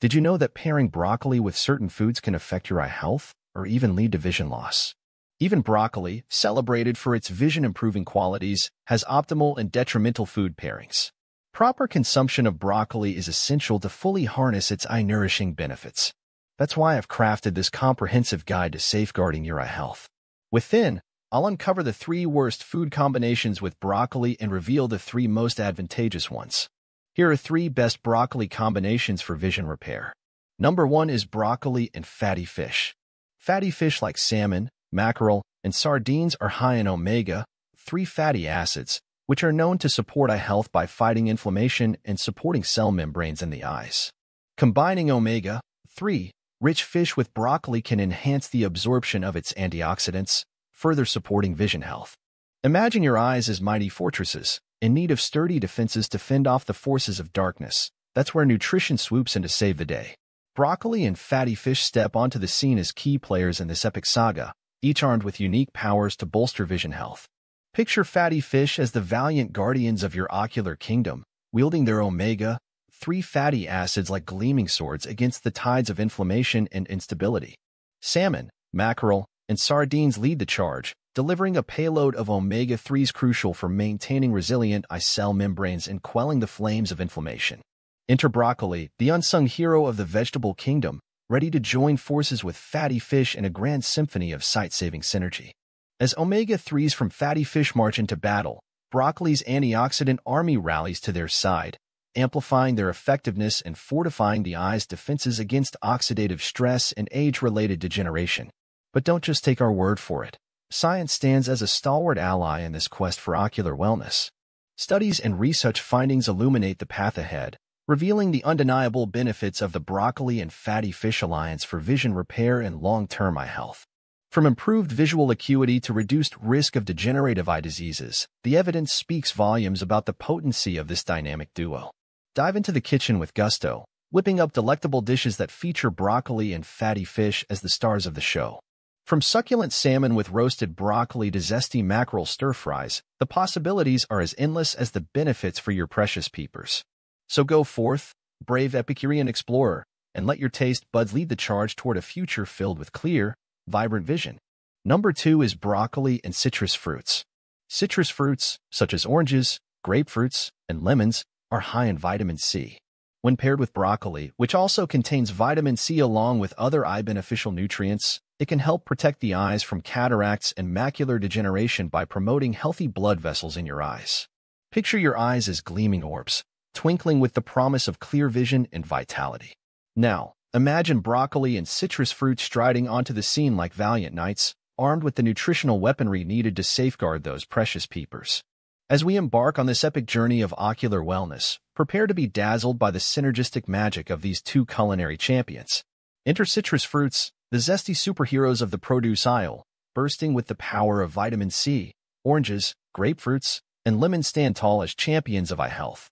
Did you know that pairing broccoli with certain foods can affect your eye health or even lead to vision loss? Even broccoli, celebrated for its vision-improving qualities, has optimal and detrimental food pairings. Proper consumption of broccoli is essential to fully harness its eye-nourishing benefits. That's why I've crafted this comprehensive guide to safeguarding your eye health. Within, I'll uncover the 3 worst food combinations with broccoli and reveal the 3 most advantageous ones. Here are 3 best broccoli combinations for vision repair. Number 1 is broccoli and fatty fish. Fatty fish like salmon, mackerel, and sardines are high in omega-3 fatty acids, which are known to support eye health by fighting inflammation and supporting cell membranes in the eyes. Combining omega-3 rich fish with broccoli can enhance the absorption of its antioxidants, further supporting vision health. Imagine your eyes as mighty fortresses, in need of sturdy defenses to fend off the forces of darkness. That's where nutrition swoops in to save the day. Broccoli and fatty fish step onto the scene as key players in this epic saga, each armed with unique powers to bolster vision health. Picture fatty fish as the valiant guardians of your ocular kingdom, wielding their omega-3 fatty acids like gleaming swords against the tides of inflammation and instability. Salmon, mackerel, and sardines lead the charge, delivering a payload of omega-3s crucial for maintaining resilient eye cell membranes and quelling the flames of inflammation. Enter broccoli, the unsung hero of the vegetable kingdom, ready to join forces with fatty fish in a grand symphony of sight-saving synergy. As omega-3s from fatty fish march into battle, broccoli's antioxidant army rallies to their side, amplifying their effectiveness and fortifying the eye's defenses against oxidative stress and age-related degeneration. But don't just take our word for it. Science stands as a stalwart ally in this quest for ocular wellness. Studies and research findings illuminate the path ahead, revealing the undeniable benefits of the broccoli and fatty fish alliance for vision repair and long-term eye health. From improved visual acuity to reduced risk of degenerative eye diseases, the evidence speaks volumes about the potency of this dynamic duo. Dive into the kitchen with gusto, whipping up delectable dishes that feature broccoli and fatty fish as the stars of the show. From succulent salmon with roasted broccoli to zesty mackerel stir-fries, the possibilities are as endless as the benefits for your precious peepers. So go forth, brave Epicurean explorer, and let your taste buds lead the charge toward a future filled with clear, vibrant vision. Number 2 is broccoli and citrus fruits. Citrus fruits, such as oranges, grapefruits, and lemons, are high in vitamin C. When paired with broccoli, which also contains vitamin C along with other eye-beneficial nutrients, it can help protect the eyes from cataracts and macular degeneration by promoting healthy blood vessels in your eyes. Picture your eyes as gleaming orbs, twinkling with the promise of clear vision and vitality. Now, imagine broccoli and citrus fruit striding onto the scene like valiant knights, armed with the nutritional weaponry needed to safeguard those precious peepers. As we embark on this epic journey of ocular wellness, prepare to be dazzled by the synergistic magic of these 2 culinary champions. Enter citrus fruits, the zesty superheroes of the produce aisle, bursting with the power of vitamin C. Oranges, grapefruits, and lemons stand tall as champions of eye health,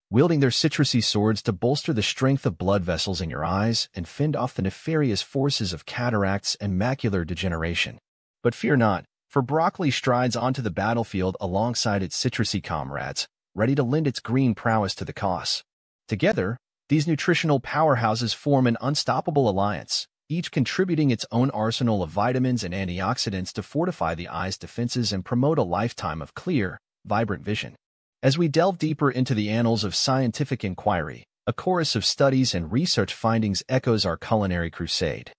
wielding their citrusy swords to bolster the strength of blood vessels in your eyes and fend off the nefarious forces of cataracts and macular degeneration. But fear not, for broccoli strides onto the battlefield alongside its citrusy comrades, ready to lend its green prowess to the cause. Together, these nutritional powerhouses form an unstoppable alliance, each contributing its own arsenal of vitamins and antioxidants to fortify the eye's defenses and promote a lifetime of clear, vibrant vision. As we delve deeper into the annals of scientific inquiry, a chorus of studies and research findings echoes our culinary crusade.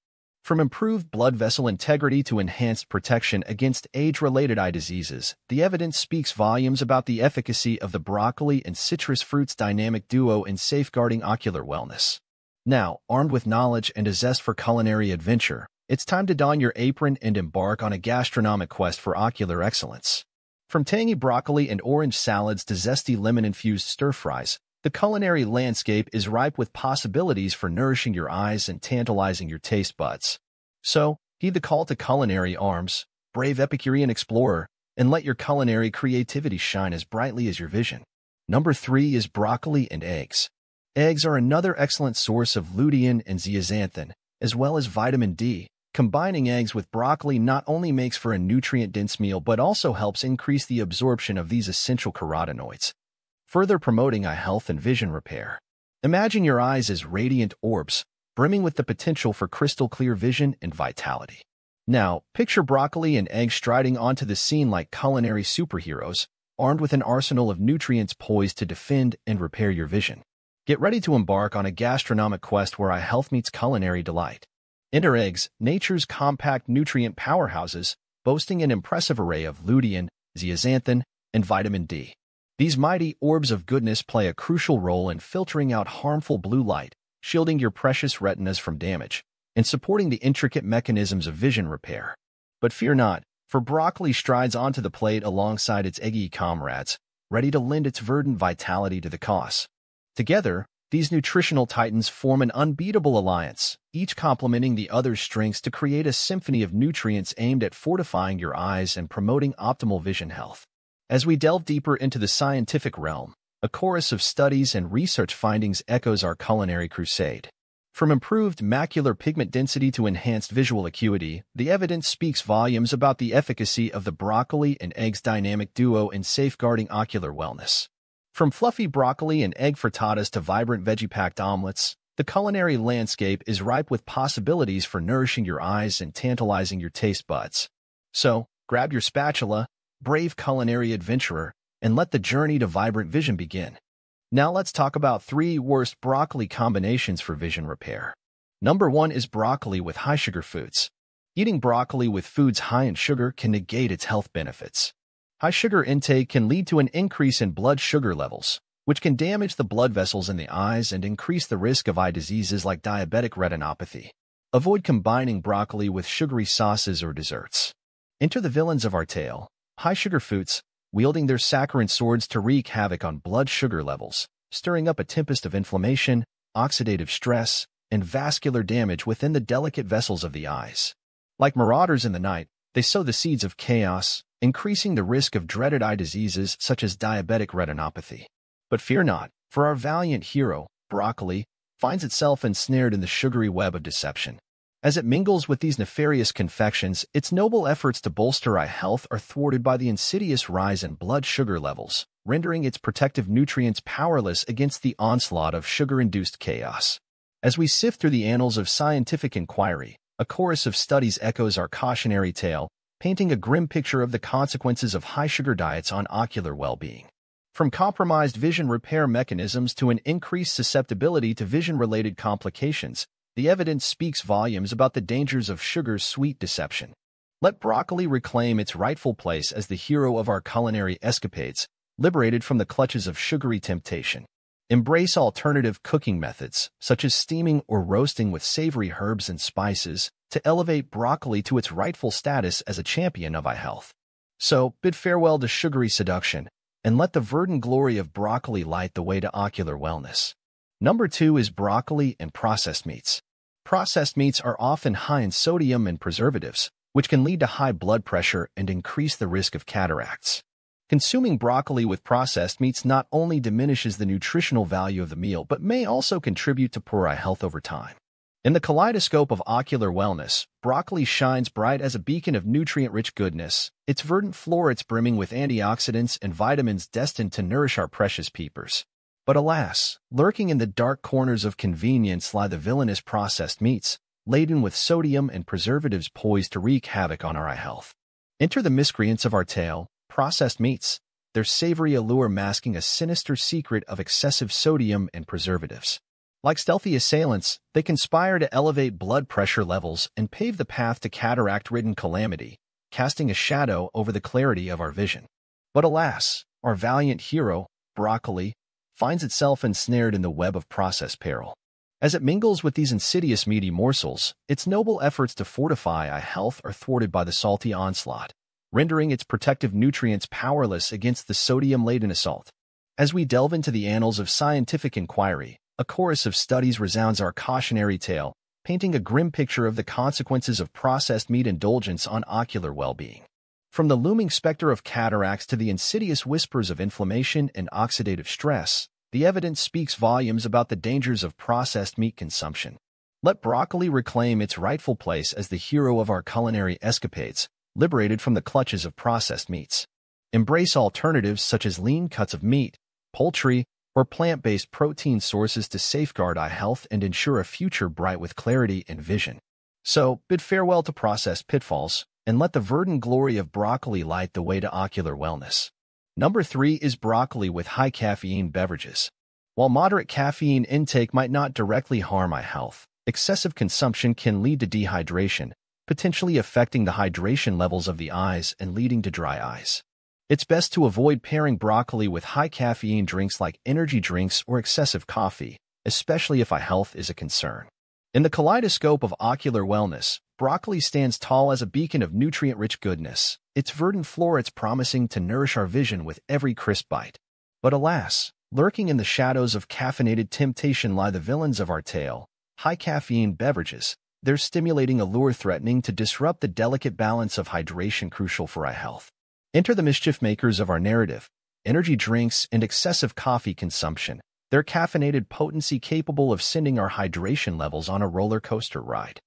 From improved blood vessel integrity to enhanced protection against age-related eye diseases, the evidence speaks volumes about the efficacy of the broccoli and citrus fruits dynamic duo in safeguarding ocular wellness. Now, armed with knowledge and a zest for culinary adventure, it's time to don your apron and embark on a gastronomic quest for ocular excellence. From tangy broccoli and orange salads to zesty lemon-infused stir-fries, the culinary landscape is ripe with possibilities for nourishing your eyes and tantalizing your taste buds. So, heed the call to culinary arms, brave Epicurean explorer, and let your culinary creativity shine as brightly as your vision. Number 3 is broccoli and eggs. Eggs are another excellent source of lutein and zeaxanthin, as well as vitamin D. Combining eggs with broccoli not only makes for a nutrient-dense meal but also helps increase the absorption of these essential carotenoids, further promoting eye health and vision repair. Imagine your eyes as radiant orbs, brimming with the potential for crystal-clear vision and vitality. Now, picture broccoli and eggs striding onto the scene like culinary superheroes, armed with an arsenal of nutrients poised to defend and repair your vision. Get ready to embark on a gastronomic quest where eye health meets culinary delight. Enter eggs, nature's compact nutrient powerhouses, boasting an impressive array of lutein, zeaxanthin, and vitamin D. These mighty orbs of goodness play a crucial role in filtering out harmful blue light, shielding your precious retinas from damage, and supporting the intricate mechanisms of vision repair. But fear not, for broccoli strides onto the plate alongside its eggy comrades, ready to lend its verdant vitality to the cause. Together, these nutritional titans form an unbeatable alliance, each complementing the other's strengths to create a symphony of nutrients aimed at fortifying your eyes and promoting optimal vision health. As we delve deeper into the scientific realm, a chorus of studies and research findings echoes our culinary crusade. From improved macular pigment density to enhanced visual acuity, the evidence speaks volumes about the efficacy of the broccoli and eggs dynamic duo in safeguarding ocular wellness. From fluffy broccoli and egg frittatas to vibrant veggie-packed omelets, the culinary landscape is ripe with possibilities for nourishing your eyes and tantalizing your taste buds. So, grab your spatula, brave culinary adventurer, and let the journey to vibrant vision begin. Now let's talk about 3 worst broccoli combinations for vision repair. Number 1 is broccoli with high sugar foods. Eating broccoli with foods high in sugar can negate its health benefits. High sugar intake can lead to an increase in blood sugar levels, which can damage the blood vessels in the eyes and increase the risk of eye diseases like diabetic retinopathy. Avoid combining broccoli with sugary sauces or desserts. Enter the villains of our tale, high sugar foods, wielding their saccharine swords to wreak havoc on blood sugar levels, stirring up a tempest of inflammation, oxidative stress, and vascular damage within the delicate vessels of the eyes. Like marauders in the night, they sow the seeds of chaos, increasing the risk of dreaded eye diseases such as diabetic retinopathy. But fear not, for our valiant hero, broccoli, finds itself ensnared in the sugary web of deception. As it mingles with these nefarious confections, its noble efforts to bolster eye health are thwarted by the insidious rise in blood sugar levels, rendering its protective nutrients powerless against the onslaught of sugar-induced chaos. As we sift through the annals of scientific inquiry, a chorus of studies echoes our cautionary tale, painting a grim picture of the consequences of high-sugar diets on ocular well-being. From compromised vision repair mechanisms to an increased susceptibility to vision-related complications, the evidence speaks volumes about the dangers of sugar's sweet deception. Let broccoli reclaim its rightful place as the hero of our culinary escapades, liberated from the clutches of sugary temptation. Embrace alternative cooking methods, such as steaming or roasting with savory herbs and spices, to elevate broccoli to its rightful status as a champion of eye health. So, bid farewell to sugary seduction, and let the verdant glory of broccoli light the way to ocular wellness. Number 2 is broccoli and processed meats. Processed meats are often high in sodium and preservatives, which can lead to high blood pressure and increase the risk of cataracts. Consuming broccoli with processed meats not only diminishes the nutritional value of the meal but may also contribute to poor eye health over time. In the kaleidoscope of ocular wellness, broccoli shines bright as a beacon of nutrient-rich goodness, its verdant florets brimming with antioxidants and vitamins destined to nourish our precious peepers. But alas, lurking in the dark corners of convenience lie the villainous processed meats, laden with sodium and preservatives poised to wreak havoc on our eye health. Enter the miscreants of our tale, processed meats, their savory allure masking a sinister secret of excessive sodium and preservatives. Like stealthy assailants, they conspire to elevate blood pressure levels and pave the path to cataract-ridden calamity, casting a shadow over the clarity of our vision. But alas, our valiant hero, broccoli, finds itself ensnared in the web of processed peril. As it mingles with these insidious meaty morsels, its noble efforts to fortify eye health are thwarted by the salty onslaught, rendering its protective nutrients powerless against the sodium-laden assault. As we delve into the annals of scientific inquiry, a chorus of studies resounds our cautionary tale, painting a grim picture of the consequences of processed meat indulgence on ocular well-being. From the looming specter of cataracts to the insidious whispers of inflammation and oxidative stress, the evidence speaks volumes about the dangers of processed meat consumption. Let broccoli reclaim its rightful place as the hero of our culinary escapades, liberated from the clutches of processed meats. Embrace alternatives such as lean cuts of meat, poultry, or plant-based protein sources to safeguard eye health and ensure a future bright with clarity and vision. So, bid farewell to processed pitfalls, and let the verdant glory of broccoli light the way to ocular wellness. Number 3 is broccoli with high-caffeine beverages. While moderate caffeine intake might not directly harm eye health, excessive consumption can lead to dehydration, potentially affecting the hydration levels of the eyes and leading to dry eyes. It's best to avoid pairing broccoli with high-caffeine drinks like energy drinks or excessive coffee, especially if eye health is a concern. In the kaleidoscope of ocular wellness, broccoli stands tall as a beacon of nutrient-rich goodness, its verdant florets promising to nourish our vision with every crisp bite. But alas, lurking in the shadows of caffeinated temptation lie the villains of our tale, high-caffeine beverages, their stimulating allure threatening to disrupt the delicate balance of hydration crucial for eye health. Enter the mischief makers of our narrative, energy drinks and excessive coffee consumption, their caffeinated potency capable of sending our hydration levels on a roller coaster ride.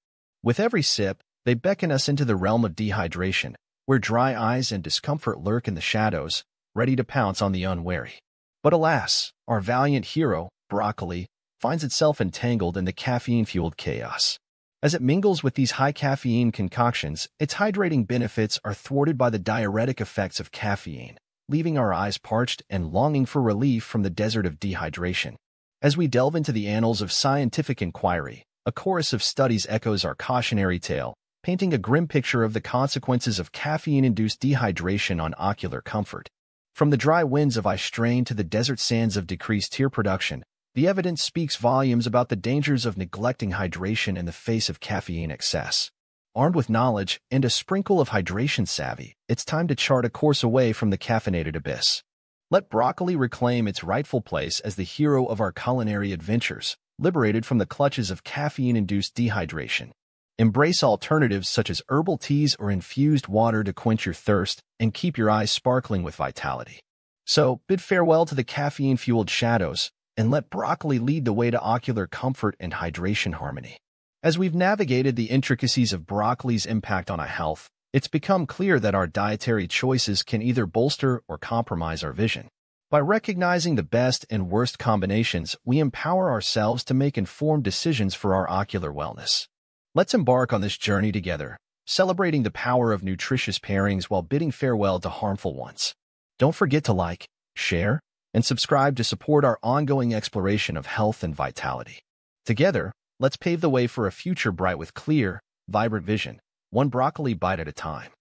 With every sip, they beckon us into the realm of dehydration, where dry eyes and discomfort lurk in the shadows, ready to pounce on the unwary. But alas, our valiant hero, broccoli, finds itself entangled in the caffeine-fueled chaos. As it mingles with these high-caffeine concoctions, its hydrating benefits are thwarted by the diuretic effects of caffeine, leaving our eyes parched and longing for relief from the desert of dehydration. As we delve into the annals of scientific inquiry, a chorus of studies echoes our cautionary tale, painting a grim picture of the consequences of caffeine-induced dehydration on ocular comfort. From the dry winds of eye strain to the desert sands of decreased tear production, the evidence speaks volumes about the dangers of neglecting hydration in the face of caffeine excess. Armed with knowledge and a sprinkle of hydration savvy, it's time to chart a course away from the caffeinated abyss. Let broccoli reclaim its rightful place as the hero of our culinary adventures, liberated from the clutches of caffeine-induced dehydration. Embrace alternatives such as herbal teas or infused water to quench your thirst and keep your eyes sparkling with vitality. So, bid farewell to the caffeine-fueled shadows, and let broccoli lead the way to ocular comfort and hydration harmony. As we've navigated the intricacies of broccoli's impact on eye health, it's become clear that our dietary choices can either bolster or compromise our vision. By recognizing the best and worst combinations, we empower ourselves to make informed decisions for our ocular wellness. Let's embark on this journey together, celebrating the power of nutritious pairings while bidding farewell to harmful ones. Don't forget to like, share, and subscribe to support our ongoing exploration of health and vitality. Together, let's pave the way for a future bright with clear, vibrant vision, one broccoli bite at a time.